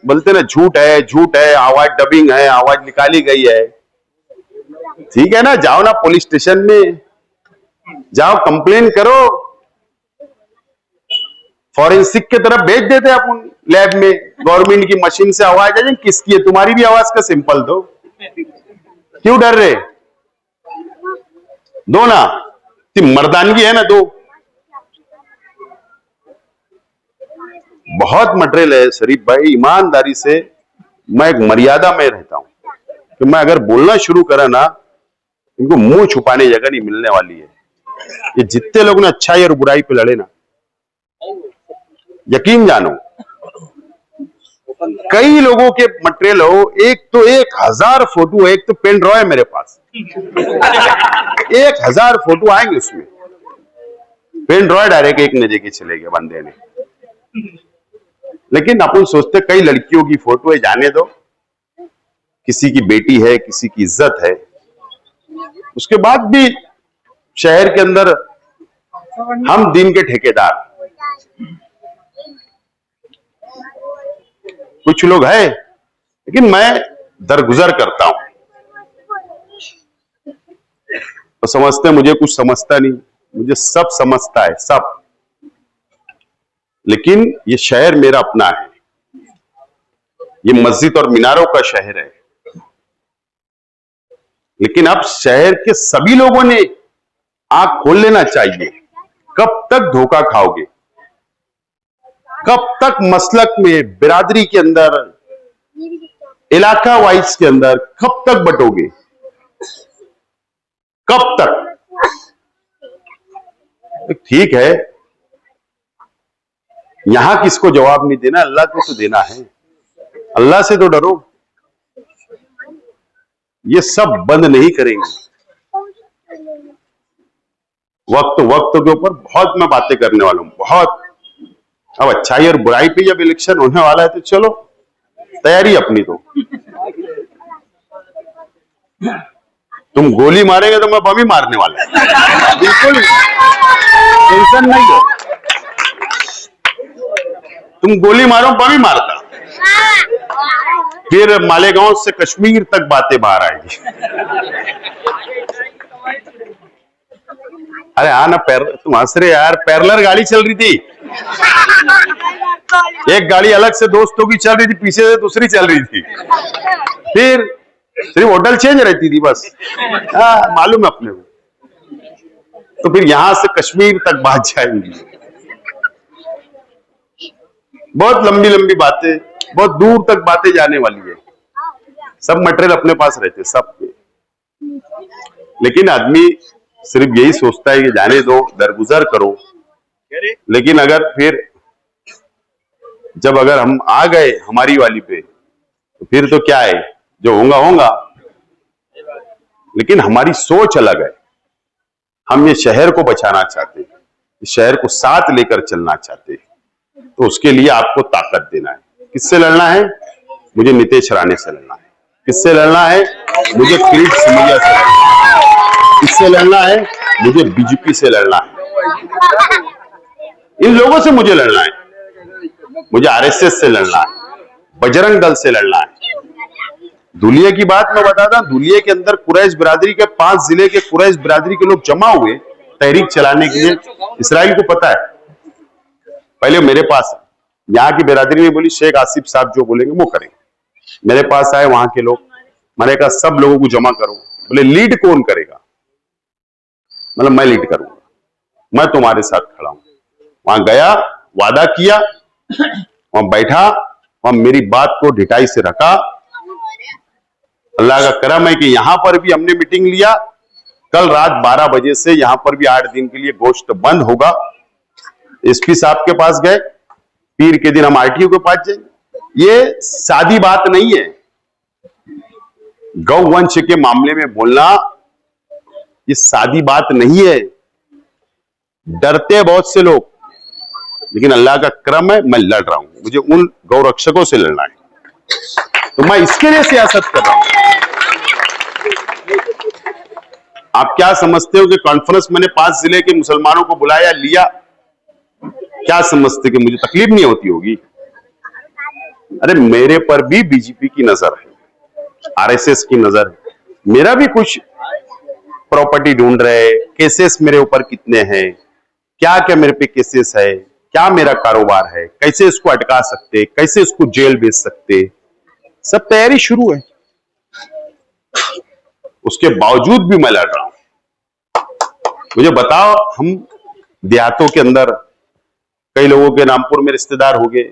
बोलते ना झूठ है, आवाज डबिंग है, आवाज निकाली गई है। ठीक है ना, जाओ ना पुलिस स्टेशन में, जाओ कंप्लेन करो, फॉरेंसिक के तरफ भेज देते अपन लैब में, गवर्नमेंट की मशीन से आवाज आ जाए, किसकी है, तुम्हारी भी आवाज का सिंपल दो, क्यों डर रहे, दो ना, मर्दानगी है ना, दो। बहुत मटेरियल है शरीफ भाई, ईमानदारी से मैं एक मर्यादा में रहता हूं कि मैं अगर बोलना शुरू करा ना, इनको मुंह छुपाने जगह नहीं मिलने वाली है। ये जितने लोग ने अच्छाई और बुराई पे लड़े ना, यकीन जानो, कई लोगों के मटेरियल हो, एक तो 1000 फोटो है, एक तो पेन ड्रॉ है मेरे पास, 1000 फोटो आएंगे उसमें, पेन ड्रॉ डायरेक्ट एक ने देके चले गए बंदे ने। लेकिन अपन सोचते कई लड़कियों की फोटो है, जाने दो, किसी की बेटी है, किसी की इज्जत है। उसके बाद भी शहर के अंदर हम दीन के ठेकेदार, कुछ लोग हैं, लेकिन मैं दरगुजर करता हूं, तो समझते मुझे कुछ समझता नहीं, मुझे सब समझता है, सब। लेकिन ये शहर मेरा अपना है, ये मस्जिद और मीनारों का शहर है। लेकिन अब शहर के सभी लोगों ने आंख खोल लेना चाहिए। कब तक धोखा खाओगे, कब तक मसलक में, बिरादरी के अंदर, इलाका वाइज के अंदर कब तक बटोगे, कब तक। ठीक है, यहां किसको जवाब नहीं देना, अल्लाह को तो देना है, अल्लाह से तो डरो। ये सब बंद नहीं करेंगे। वक्त के ऊपर बहुत मैं बातें करने वाला हूं, बहुत। अब अच्छाई और बुराई पे जब इलेक्शन होने वाला है तो चलो, तैयारी अपनी तो। तुम गोली मारेंगे तो मैं बम ही मारने वाला है, बिल्कुल टेंशन नहीं है। तुम गोली मारो, बम ही मारता, फिर मालेगांव से कश्मीर तक बातें बाहर आएगी। अरे हाँ ना, तुम हंस रहे यार, पैरेलल गाड़ी चल रही थी, एक गाड़ी अलग से दोस्तों की चल रही थी, पीछे से दूसरी चल रही थी, फिर सिर्फ होटल चेंज रहती थी बस। हाँ, मालूम है अपने को। तो फिर यहां से कश्मीर तक बात जाएंगी, बहुत लंबी लंबी बातें, बहुत दूर तक बातें जाने वाली है। सब मटेरियल अपने पास रहते सब पे। लेकिन आदमी सिर्फ यही सोचता है कि जाने दो, दरगुजर करो। लेकिन अगर फिर जब अगर हम आ गए हमारी वाली पे, तो फिर तो क्या है, जो होगा होगा। लेकिन हमारी सोच अलग है, हम ये शहर को बचाना चाहते हैं, इस शहर को साथ लेकर चलना चाहते हैं। तो उसके लिए आपको ताकत देना है। किससे लड़ना है? मुझे नितेश राणे से लड़ना है। किससे लड़ना है? मुझे किरीट सिमरिया से लड़ना है। किससे लड़ना है? मुझे बीजेपी से लड़ना है। इन लोगों से मुझे लड़ना है। मुझे आरएसएस से लड़ना है, बजरंग दल से लड़ना है। धुलिया की बात मैं बताता, धुलिया के अंदर कुरैश बिरादरी के 5 जिले के कुरैश बिरादरी के लोग जमा हुए तहरीक चलाने के लिए। इसराइल को पता है, पहले मेरे पास, यहाँ की बिरादरी में बोली शेख आसिफ साहब जो बोलेंगे वो करेंगे। मेरे पास आए वहां के लोग, मैंने कहा सब लोगों को जमा करो। बोले लीड कौन करेगा? मतलब मैं लीड करूंगा, मैं तुम्हारे साथ खड़ा हूं। वहां गया, वादा किया, वहां बैठा, वहां मेरी बात को ढिठाई से रखा। अल्लाह का करम है कि यहां पर भी हमने मीटिंग लिया। कल रात 12 बजे से यहां पर भी 8 दिन के लिए गोश्त बंद होगा। एसपी साहब के पास गए, पीर के दिन हम आरटीओ के पास जाएंगे। ये सादी बात नहीं है। गौवंश के मामले में बोलना ये सादी बात नहीं है। डरते हैं बहुत से लोग, लेकिन अल्लाह का करम है, मैं लड़ रहा हूं। मुझे उन गौरक्षकों से लड़ना है, तो मैं इसके लिए सियासत कर रहा हूं। आप क्या समझते हो कि कॉन्फ्रेंस मैंने 5 जिले के मुसलमानों को बुलाया लिया, क्या समझते कि मुझे तकलीफ नहीं होती होगी? अरे मेरे पर भी बीजेपी की नजर है, आरएसएस की नजर है। मेरा भी कुछ प्रॉपर्टी ढूंढ रहे, केसेस मेरे ऊपर कितने हैं, क्या क्या मेरे पे केसेस है, क्या मेरा कारोबार है, कैसे इसको अटका सकते, कैसे इसको जेल भेज सकते, सब तैयारी शुरू है। उसके बावजूद भी मैं लड़ रहा हूं। मुझे बताओ, हम देहातों के अंदर कई लोगों के रामपुर में रिश्तेदार हो गए,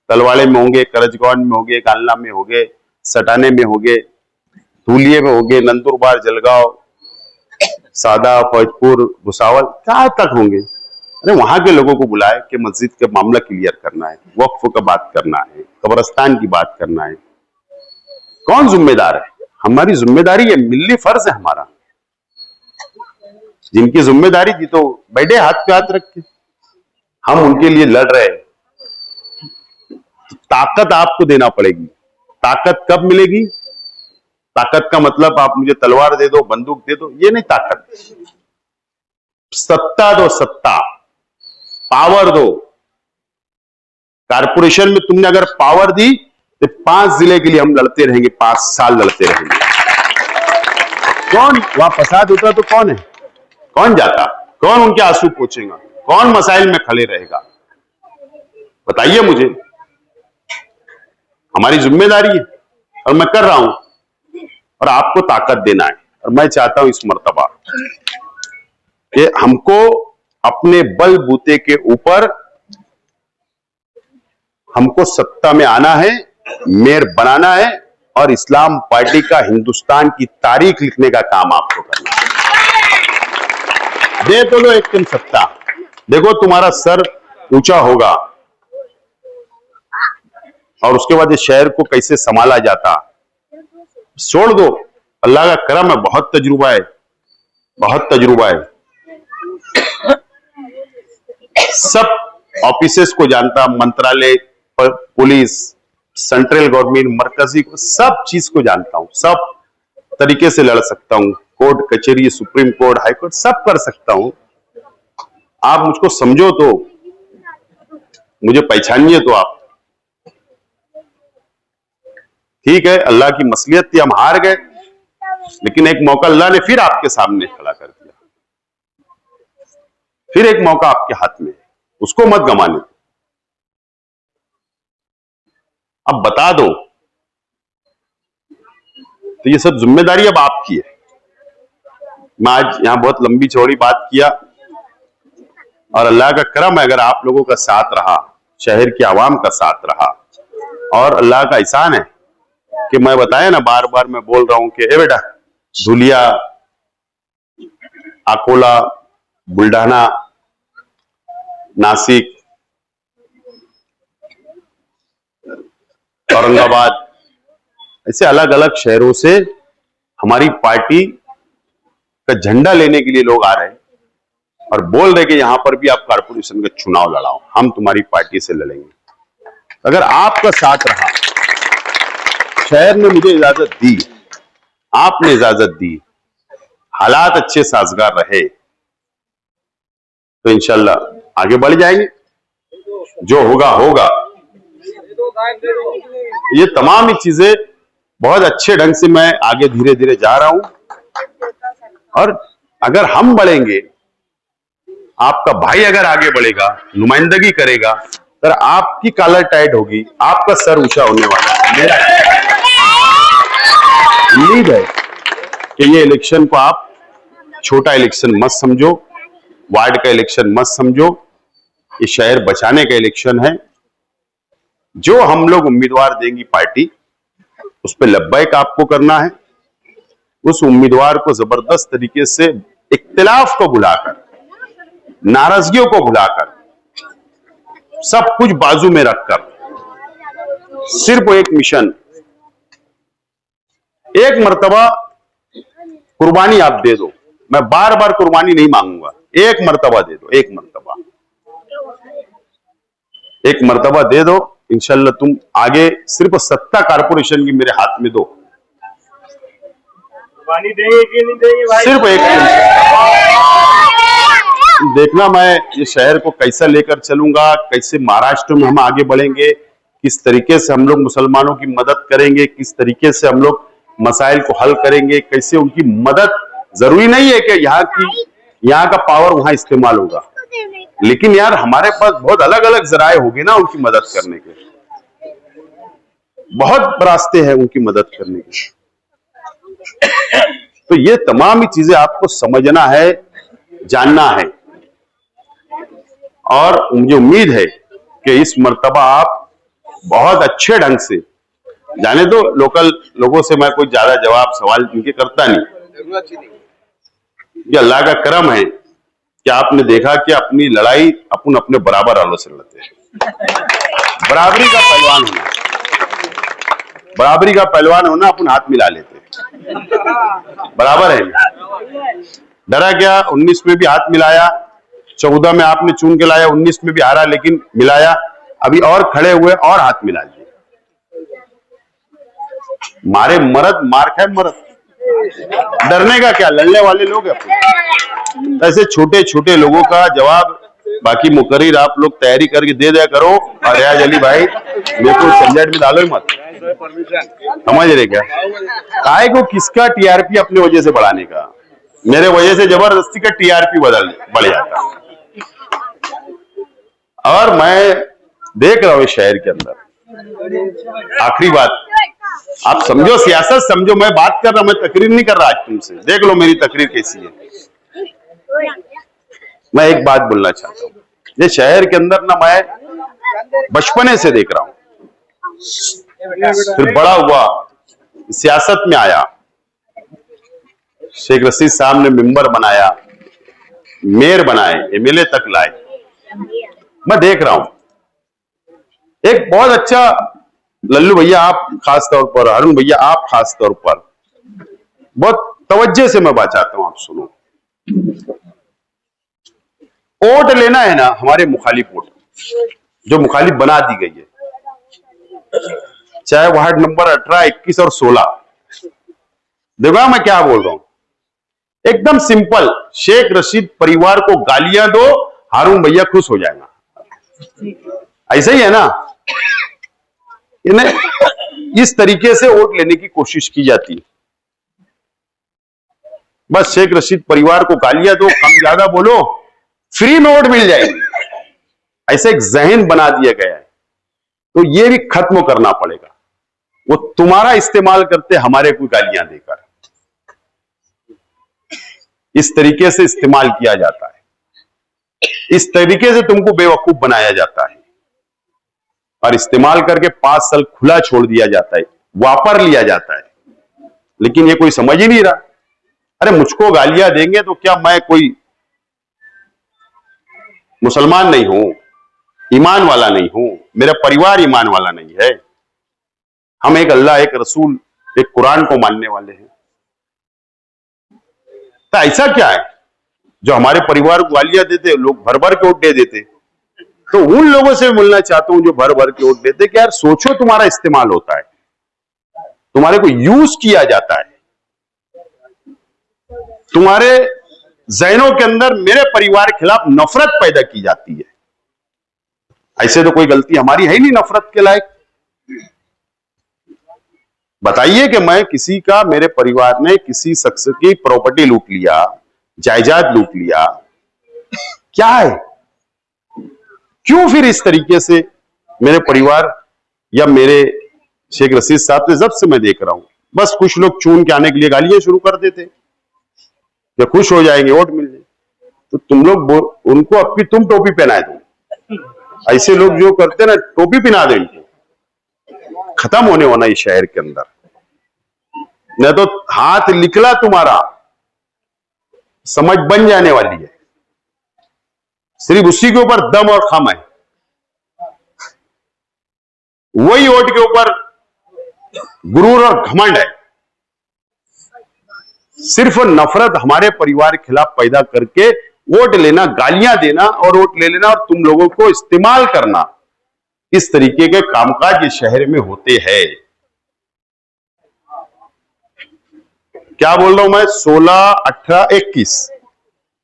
तलवाड़े में होंगे, करजगौन में होंगे, कालना में हो गए, सटाने में हो गए, धूलिये में हो गए, नंदुरबार, जलगांव, सादा, फौजपुर, भुसावल, कहां तक होंगे। अरे वहां के लोगों को बुलाए कि मस्जिद का मामला क्लियर करना है, वक्फ का बात करना है, कब्रिस्तान की बात करना है। कौन जिम्मेदार है? हमारी जिम्मेदारी है, मिल्ली फर्ज है हमारा। जिनकी जिम्मेदारी थी तो बैठे हाथ पे हाथ रख के, हम उनके लिए लड़ रहे हैं। ताकत आपको देना पड़ेगी। ताकत कब मिलेगी? ताकत का मतलब आप मुझे तलवार दे दो, बंदूक दे दो, ये नहीं ताकत। सत्ता दो, सत्ता, पावर दो। कारपोरेशन में तुमने अगर पावर दी तो 5 जिले के लिए हम लड़ते रहेंगे, 5 साल लड़ते रहेंगे। कौन वहां फसाद होता तो कौन है? कौन जाता? कौन उनके आंसू पोंछेगा? कौन मसाइल में खड़े रहेगा? बताइए मुझे। हमारी जिम्मेदारी है और मैं कर रहा हूं, और आपको ताकत देना है। और मैं चाहता हूं इस मर्तबा कि हमको अपने बलबूते के ऊपर हमको सत्ता में आना है, मेयर बनाना है, और इस्लाम पार्टी का हिंदुस्तान की तारीख लिखने का काम आपको करना है। दे तो लो एक दिन सत्ता, देखो तुम्हारा सर ऊंचा होगा, और उसके बाद इस शहर को कैसे संभाला जाता। छोड़ दो, अल्लाह का करम है, बहुत तजुर्बा है, बहुत तजुर्बा है। सब ऑफिसेस को जानता, मंत्रालय, पुलिस, सेंट्रल गवर्नमेंट, मरकजी, सब चीज को जानता हूं, सब तरीके से लड़ सकता हूं। कोर्ट कचहरी, सुप्रीम कोर्ट, हाई कोर्ट, सब कर सकता हूं। आप मुझको समझो तो, मुझे पहचानिए तो आप। ठीक है, अल्लाह की मसलियत थी, हम हार गए, लेकिन एक मौका अल्लाह ने फिर आपके सामने खड़ा कर दिया। फिर एक मौका आपके हाथ में, उसको मत गंवाने। अब बता दो, तो ये सब जिम्मेदारी अब आपकी है। मैं आज यहां बहुत लंबी चौड़ी बात किया, और अल्लाह का करम है अगर आप लोगों का साथ रहा, शहर की आवाम का साथ रहा, और अल्लाह का एहसान है कि मैं बताया ना, बार बार मैं बोल रहा हूं कि ए बेटा, धुलिया, अकोला, बुल्ढाना, नासिक, औरंगाबाद, ऐसे अलग अलग शहरों से हमारी पार्टी का झंडा लेने के लिए लोग आ रहे हैं और बोल रहे कि यहां पर भी आप कारपोरेशन का चुनाव लड़ाओ, हम तुम्हारी पार्टी से लड़ेंगे। अगर आपका साथ रहा, शहर ने मुझे इजाजत दी, आपने इजाजत दी, हालात अच्छे साजगार रहे, तो इंशाल्लाह आगे बढ़ जाएंगे। जो होगा होगा। ये तमाम ही चीजें बहुत अच्छे ढंग से मैं आगे धीरे धीरे जा रहा हूं, और अगर हम बढ़ेंगे, आपका भाई अगर आगे बढ़ेगा, नुमाइंदगी करेगा, तो आपकी कॉलर टाइट होगी, आपका सर ऊंचा होने वाला है। मेरा उम्मीद है कि ये इलेक्शन को आप छोटा इलेक्शन मत समझो, वार्ड का इलेक्शन मत समझो, ये शहर बचाने का इलेक्शन है। जो हम लोग उम्मीदवार देंगी पार्टी, उस पर लब्बैक आपको करना है। उस उम्मीदवार को जबरदस्त तरीके से इख्तिलाफ को भुलाकर, नाराजगियों को भुलाकर, सब कुछ बाजू में रखकर सिर्फ एक मिशन, एक मर्तबा कुर्बानी आप दे दो। मैं बार बार कुर्बानी नहीं मांगूंगा, एक मर्तबा दे दो, एक मर्तबा, एक मर्तबा दे दो। इंशाल्लाह तुम आगे सिर्फ सत्ता कारपोरेशन की मेरे हाथ में दो, कुर्बानी देंगे कि नहीं देंगे भाई? सिर्फ एक। देखना मैं ये शहर को कैसा लेकर चलूंगा, कैसे महाराष्ट्र में हम आगे बढ़ेंगे, किस तरीके से हम लोग मुसलमानों की मदद करेंगे, किस तरीके से हम लोग मसाइल को हल करेंगे, कैसे उनकी मदद। जरूरी नहीं है कि यहाँ का पावर वहां इस्तेमाल होगा, लेकिन यार हमारे पास बहुत अलग अलग जराए होंगे ना उनकी मदद करने के, बहुत रास्ते हैं उनकी मदद करने के। तो ये तमाम ही चीजें आपको समझना है, जानना है, और मुझे उम्मीद है कि इस मर्तबा आप बहुत अच्छे ढंग से, जाने दो लोकल लोगों से मैं कोई ज्यादा जवाब सवाल इनके करता नहीं, ये अल्लाह का करम है कि आपने देखा कि अपनी लड़ाई अपन अपने बराबर वालों से लड़ते हैं। बराबरी का पहलवान होना, बराबरी का पहलवान होना, अपन हाथ मिला लेते हैं, बराबर है। डरा क्या, 19 में भी हाथ मिलाया, 14 में आपने चुन के लाया, 19 में भी हारा लेकिन मिलाया, अभी और खड़े हुए और हाथ मिला लिए। मारे मरद मार खाए मरद, डरने का क्या, लड़ने वाले लोग हैं। ऐसे छोटे छोटे लोगों का जवाब बाकी मुकर्रिर आप लोग तैयारी करके दे दिया करो। और रियाज अली भाई मेरे को झंझट में डालो मत, समझ रहे क्या? काय को किसका टीआरपी अपने वजह से बढ़ाने का, मेरे वजह से जबरदस्ती का टीआरपी बढ़ जाता। और मैं देख रहा हूं शहर के अंदर, आखिरी बात आप समझो, सियासत समझो, मैं बात कर रहा हूं, मैं तकरीर नहीं कर रहा आज तुमसे, देख लो मेरी तकरीर कैसी है। मैं एक बात बोलना चाहता हूं, ये शहर के अंदर ना मैं बचपने से देख रहा हूं, फिर बड़ा हुआ, सियासत में आया, शेख रशीद साहब ने मेंबर बनाया, मेयर बनाए, एमएलए तक लाए। मैं देख रहा हूं एक बहुत अच्छा, लल्लू भैया आप खास तौर पर, अरुण भैया आप खास तौर पर, बहुत तवज्जो से मैं बात चाहता हूं, आप सुनो। वोट लेना है ना, हमारे मुखालिफ वोट जो मुखालिफ बना दी गई है, चाहे वार्ड नंबर 18, 21 और 16, देखो मैं क्या बोल रहा हूं, एकदम सिंपल, शेख रशीद परिवार को गालियां दो, हारून भैया खुश हो जाएगा, ऐसा ही है ना? इन्हें इस तरीके से वोट लेने की कोशिश की जाती है। बस शेख रशीद परिवार को गालियां दो, कम ज्यादा बोलो, फ्री में वोट मिल जाएगी, ऐसे एक जहन बना दिया गया है। तो ये भी खत्म करना पड़ेगा। वो तुम्हारा इस्तेमाल करते हमारे को गालियां देकर, इस तरीके से इस्तेमाल किया जाता है, इस तरीके से तुमको बेवकूफ बनाया जाता है, और इस्तेमाल करके 5 साल खुला छोड़ दिया जाता है, वापर लिया जाता है। लेकिन ये कोई समझ ही नहीं रहा। अरे मुझको गालियां देंगे तो क्या मैं कोई मुसलमान नहीं हूं, ईमान वाला नहीं हूं, मेरा परिवार ईमान वाला नहीं है? हम एक अल्लाह, एक रसूल, एक कुरान को मानने वाले हैं। तो ऐसा क्या है जो हमारे परिवार को गालियां देते, लोग भर भर के वोट दे देते? तो उन लोगों से मिलना चाहता हूं जो भर भर के वोट देते, कि यार सोचो, तुम्हारा इस्तेमाल होता है, तुम्हारे को यूज किया जाता है, तुम्हारे जहनों के अंदर मेरे परिवार के खिलाफ नफरत पैदा की जाती है। ऐसे तो कोई गलती हमारी है ही नहीं नफरत के लायक। बताइए कि मैं किसी का, मेरे परिवार ने किसी शख्स की प्रॉपर्टी लूट लिया, जायदाद लूट लिया, क्या है? क्यों फिर इस तरीके से मेरे परिवार या मेरे शेख रशीद साहब से जब से मैं देख रहा हूं, बस कुछ लोग चून के आने के लिए गालियां शुरू कर देते, या खुश हो जाएंगे वोट मिल जाए, तो तुम लोग उनको अपनी तुम टोपी पहनाए दो। ऐसे लोग जो करते ना, टोपी पहना दो इनको, खत्म होने वाला इस शहर के अंदर। नहीं तो हाथ निकला तुम्हारा, समझ बन जाने वाली है। सिर्फ उसी के ऊपर दम और खम है, वही वोट के ऊपर गुरूर और घमंड है। सिर्फ नफरत हमारे परिवार के खिलाफ पैदा करके वोट लेना, गालियां देना और वोट ले लेना और तुम लोगों को इस्तेमाल करना, इस तरीके के कामकाज इस शहर में होते हैं। क्या बोल रहा हूं मैं? 16, 18, 21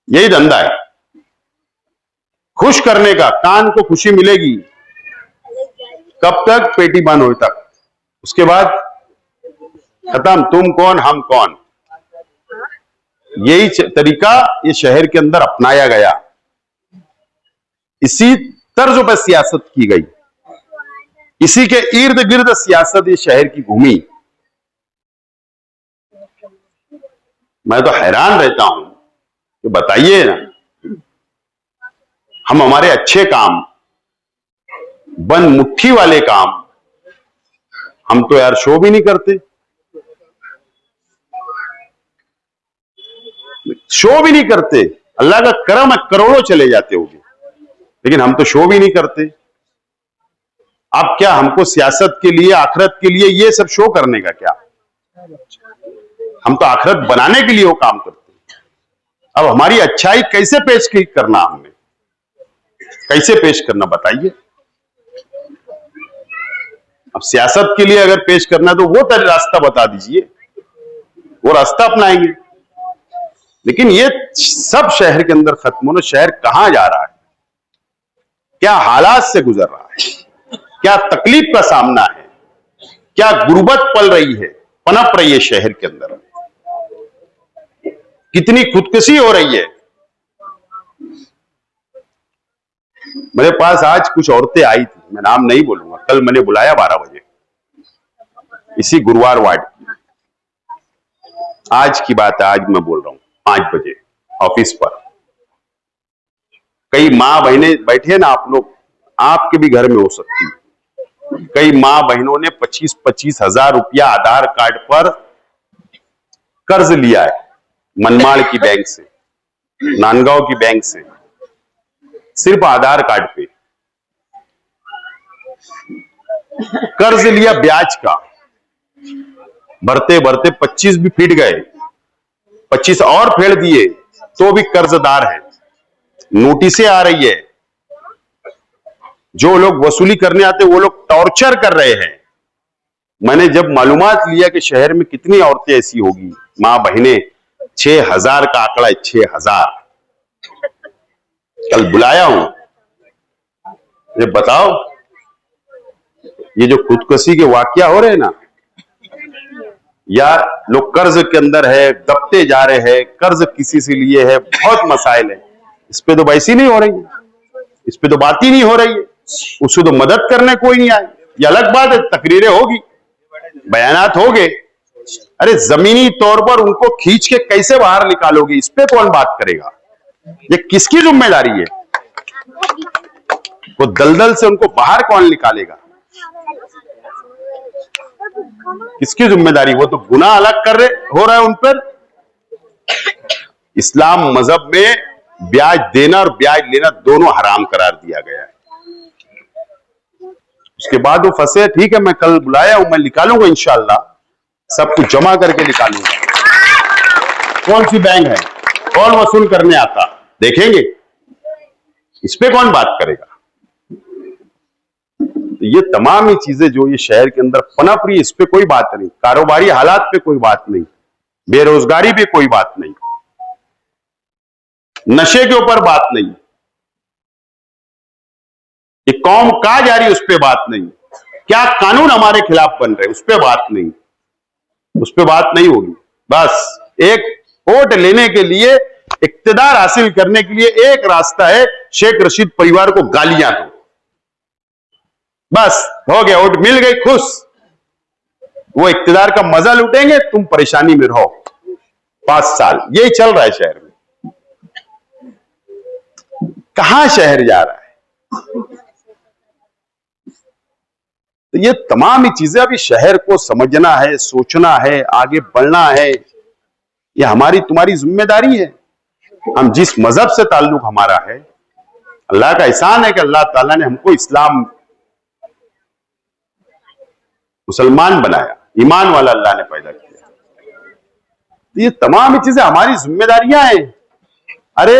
यही धंधा है, खुश करने का। कान को खुशी मिलेगी कब तक? पेटी बंद होने तक। उसके बाद खत्म, तुम कौन हम कौन। यही तरीका ये शहर के अंदर अपनाया गया, इसी तर्ज पर सियासत की गई, इसी के इर्द गिर्द सियासत ये शहर की घूमी। मैं तो हैरान रहता हूं कि बताइए ना, हम हमारे अच्छे काम, बंद मुट्ठी वाले काम, हम तो यार शो भी नहीं करते, शो भी नहीं करते। अल्लाह का करम है, करोड़ों चले जाते होंगे, लेकिन हम तो शो भी नहीं करते। अब क्या हमको सियासत के लिए, आखिरत के लिए ये सब शो करने का क्या? हम तो आखिरत बनाने के लिए वो काम करते हैं। अब हमारी अच्छाई कैसे पेश करना, हमें कैसे पेश करना बताइए। अब सियासत के लिए अगर पेश करना है तो वो रास्ता बता दीजिए, वो रास्ता अपनाएंगे। लेकिन ये सब शहर के अंदर खत्म होना, शहर कहां जा रहा है, क्या हालात से गुजर रहा है, क्या तकलीफ का सामना है, क्या गुर्बत पल रही है, पनप रही है शहर के अंदर, कितनी खुदकुशी हो रही है। मेरे पास आज कुछ औरतें आई थी, मैं नाम नहीं बोलूंगा, कल मैंने बुलाया 12 बजे इसी गुरुवार वार्ड की। आज की बात है, आज मैं बोल रहा हूं 5 बजे ऑफिस पर। कई मां बहनें बैठे ना, आप लोग, आपके भी घर में हो सकती है। कई मां बहनों ने 25-25 हजार रुपया आधार कार्ड पर कर्ज लिया है, मनमाड़ की बैंक से, नांदगांव की बैंक से, सिर्फ आधार कार्ड पे कर्ज लिया, ब्याज का। भरते भरते 25 भी फीट गए, 25 और फेर दिए तो भी कर्जदार है। नोटिसें आ रही है, जो लोग वसूली करने आते वो लोग टॉर्चर कर रहे हैं। मैंने जब मालूमात लिया कि शहर में कितनी औरतें ऐसी होगी, मां बहनें, 6000 का आंकड़ा है, 6000। कल बुलाया हूं, ये बताओ, ये जो खुदकुशी के वाकया हो रहे हैं ना, या लोग कर्ज के अंदर है, दबते जा रहे हैं, कर्ज किसी से लिए है, बहुत मसाइल है, इस पे तो बहस ही नहीं हो रही है, इस पे तो बात ही नहीं हो रही है, उससे तो मदद करने कोई नहीं आए। ये अलग बात है, तकरीरें होगी, बयानात होंगे, अरे जमीनी तौर पर उनको खींच के कैसे बाहर निकालोगे, इस पे कौन बात करेगा? ये किसकी जिम्मेदारी है? वो दलदल से उनको बाहर कौन निकालेगा? किसकी जिम्मेदारी? वो तो गुनाह अलग कर रहे हो रहा है उन पर। इस्लाम मजहब में ब्याज देना और ब्याज लेना दोनों हराम करार दिया गया है। उसके बाद वो फंसे, ठीक है मैं कल बुलाया हूं, मैं निकालूंगा इंशाअल्लाह, सब कुछ जमा करके निकालूंगा। कौन सी बैंक है, कौन वसूल करने आता, देखेंगे, इस पे कौन बात करेगा? तो ये तमाम ही चीजें जो ये शहर के अंदर पनप रही है, इस पे कोई बात नहीं, कारोबारी हालात पे कोई बात नहीं, बेरोजगारी पे कोई बात नहीं, नशे के ऊपर बात नहीं, ये कौम कहां जा रही है उस पे बात नहीं, क्या कानून हमारे खिलाफ बन रहे उस पे बात नहीं, उस पे बात नहीं होगी। बस एक वोट लेने के लिए, इक्तिदार हासिल करने के लिए एक रास्ता है, शेख रशीद परिवार को गालियां दो, बस हो गया, वोट मिल गई, खुश। वो इक्तिदार का मजा लूटेंगे, तुम परेशानी में रहो 5 साल। यही चल रहा है शहर में। कहां शहर जा रहा है? तो ये तमाम ही चीजें अभी शहर को समझना है, सोचना है, आगे बढ़ना है, ये हमारी तुम्हारी जिम्मेदारी है। हम जिस मजहब से ताल्लुक हमारा है, अल्लाह का एहसान है कि अल्लाह ताला ने हमको इस्लाम मुसलमान बनाया, ईमान वाला अल्लाह ने पैदा किया। तो ये तमाम चीजें हमारी जिम्मेदारियां हैं। अरे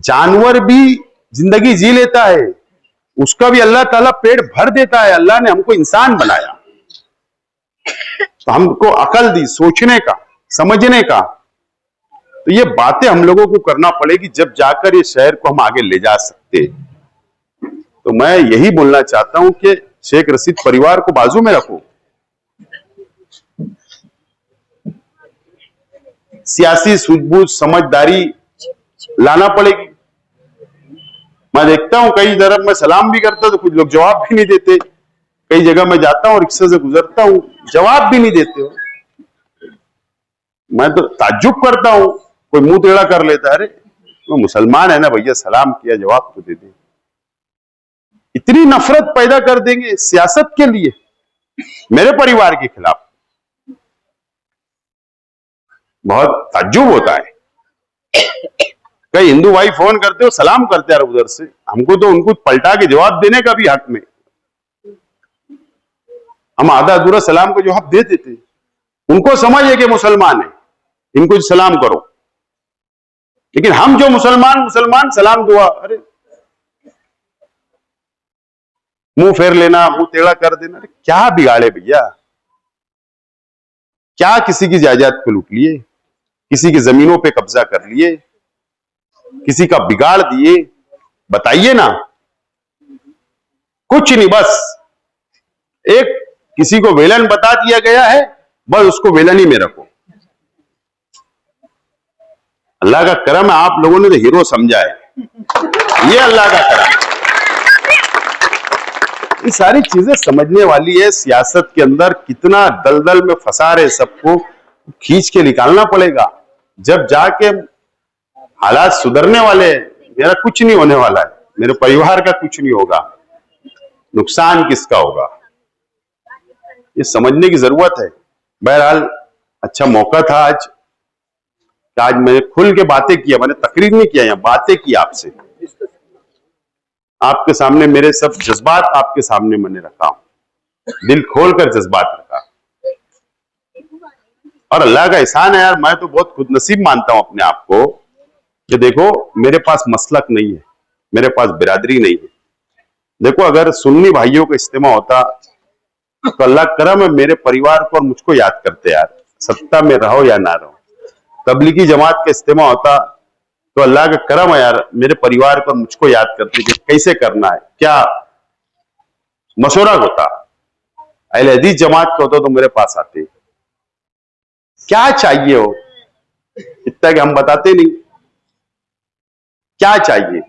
जानवर भी जिंदगी जी लेता है, उसका भी अल्लाह ताला पेट भर देता है। अल्लाह ने हमको इंसान बनाया, तो हमको अकल दी सोचने का, समझने का। तो ये बातें हम लोगों को करना पड़ेगी, जब जाकर ये शहर को हम आगे ले जा सकते। तो मैं यही बोलना चाहता हूं कि शेख रशीद परिवार को बाजू में रखो। सियासी सूझबूझ समझदारी लाना पड़ेगी। मैं देखता हूं कई तरफ मैं सलाम भी करता तो कुछ लोग जवाब भी नहीं देते। कई जगह मैं जाता हूं, रिक्शे से गुजरता हूं, जवाब भी नहीं देते हो। मैं तो ताज्जुब करता हूं, कोई मुंह टेढ़ा कर लेता है। अरे वो मुसलमान है ना भैया, सलाम किया, जवाब तो दे दे। इतनी नफरत पैदा कर देंगे सियासत के लिए, मेरे परिवार के खिलाफ। बहुत ताज्जुब होता है। कई हिंदू भाई फोन करते हो, सलाम करते यार उधर से, हमको तो उनको पलटा के जवाब देने का भी हक में। हम आधा अधूरा सलाम का जवाब दे देते। उनको समझ है कि मुसलमान है, इनको सलाम करो। लेकिन हम जो मुसलमान सलाम दुआ, अरे मुंह फेर लेना, मुंह टेढ़ा कर देना। अरे क्या बिगाड़े भैया? क्या किसी की जायदाद को लूट लिए, किसी की जमीनों पे कब्जा कर लिए, किसी का बिगाड़ दिए? बताइए ना। कुछ नहीं, बस एक किसी को वेलन बता दिया गया है, बस उसको वेलन ही में रखो। अल्लाह का करम है, आप लोगों ने तो हीरो समझा है। ये अल्लाह का करम है। ये सारी चीजें समझने वाली है। सियासत के अंदर कितना दलदल में फंसा रहे, सबको खींच के निकालना पड़ेगा, जब जाके हालात सुधरने वाले हैं। मेरा कुछ नहीं होने वाला है, मेरे परिवार का कुछ नहीं होगा, नुकसान किसका होगा, ये समझने की जरूरत है। बहरहाल अच्छा मौका था आज मैंने खुल के बातें किया, मैंने तकरीर नहीं किया, यहाँ बातें की आपसे, आपके सामने मेरे सब जज्बात आपके सामने मैंने रखा हूं, दिल खोलकर जज्बात रखा। और अल्लाह का एहसान है यार, मैं तो बहुत खुदनसीब मानता हूं अपने आप को कि देखो मेरे पास मसलक नहीं है, मेरे पास बिरादरी नहीं है। देखो अगर सुन्नी भाइयों का इज्तिमा होता तो अल्लाह करम है मेरे परिवार को और मुझको याद करते यार, सत्ता में रहो या ना रहो। तबलीगी जमात का इज्तिमा होता तो अल्लाह का करम है यार, मेरे परिवार को मुझको याद करते कि कैसे करना है, क्या मशवरा होता। अहले हदीस जमात का होता तो मेरे पास आते। क्या चाहिए हो, इतना कि हम बताते नहीं, क्या चाहिए।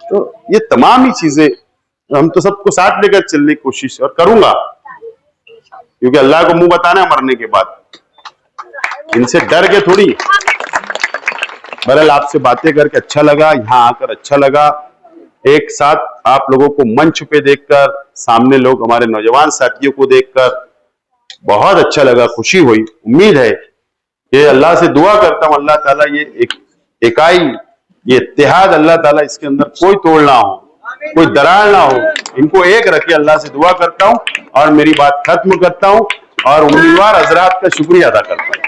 तो ये तमाम ही चीजें हम तो सबको साथ लेकर चलने की कोशिश और करूंगा, क्योंकि अल्लाह को मुंह बताना है मरने के बाद, इनसे डर के थोड़ी। बहरहाल आपसे बातें करके अच्छा लगा, यहाँ आकर अच्छा लगा। एक साथ आप लोगों को मंच पे देखकर, सामने लोग हमारे नौजवान साथियों को देखकर बहुत अच्छा लगा, खुशी हुई। उम्मीद है कि अल्लाह से दुआ करता हूं अल्लाह ताला ये इकाई, ये इत्तेहाद अल्लाह ताला इसके अंदर कोई तोड़ ना हो, कोई दरार ना हो, इनको एक रखे, अल्लाह से दुआ करता हूं और मेरी बात खत्म करता हूं और उम्मीदवार हजरात का शुक्रिया अदा करता हूं।